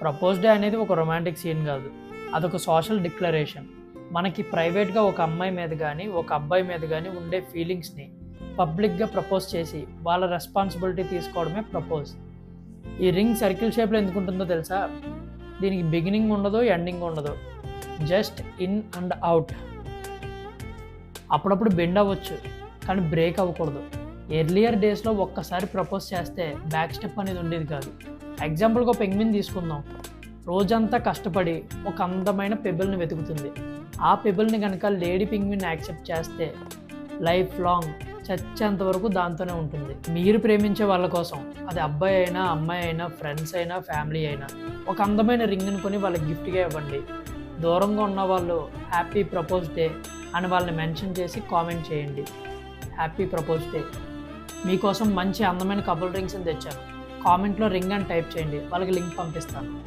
Propose day అనేది ఒక romantic scene కాదు, అదొక సోషల్ డిక్లరేషన్. మనకి ప్రైవేట్గా ఒక అమ్మాయి మీద కానీ ఒక అబ్బాయి మీద కానీ ఉండే ఫీలింగ్స్ని పబ్లిక్గా ప్రపోజ్ చేసి వాళ్ళ రెస్పాన్సిబిలిటీ తీసుకోవడమే ప్రపోజ్. ఈ రింగ్ సర్కిల్ షేప్లో ఎందుకు ఉంటుందో తెలుసా? దీనికి బిగినింగ్ ఉండదు, ఎండింగ్ ఉండదు, జస్ట్ ఇన్ అండ్ అవుట్. అప్పుడప్పుడు బెండ్ అవ్వచ్చు కానీ బ్రేక్ అవ్వకూడదు. ఎర్లియర్ డేస్లో ఒక్కసారి ప్రపోజ్ చేస్తే బ్యాక్ స్టెప్ అనేది ఉండేది కాదు. ఎగ్జాంపుల్గా ఒక పెంగ్విన్ తీసుకుందాం. రోజంతా కష్టపడి ఒక అందమైన పెబుల్ని వెతుకుతుంది. ఆ పెబుల్ని కనుక లేడీ పెంగ్విన్ యాక్సెప్ట్ చేస్తే లైఫ్ లాంగ్ చచ్చేంత వరకు దాంతోనే ఉంటుంది. మీరు ప్రేమించే వాళ్ళ కోసం, అది అబ్బాయి అయినా అమ్మాయి అయినా ఫ్రెండ్స్ అయినా ఫ్యామిలీ అయినా, ఒక అందమైన రింగ్ని కొని వాళ్ళకి గిఫ్ట్గా ఇవ్వండి. దూరంగా ఉన్న వాళ్ళు హ్యాపీ ప్రపోజ్ డే అని వాళ్ళని మెన్షన్ చేసి కామెంట్ చేయండి. Happy propose day. మీకోసం మంచి అందమైన కపుల్ రింగ్స్ని తెచ్చాను. కామెంట్లో రింగ్ అని టైప్ చేయండి, వాళ్ళకి లింక్ పంపిస్తాను.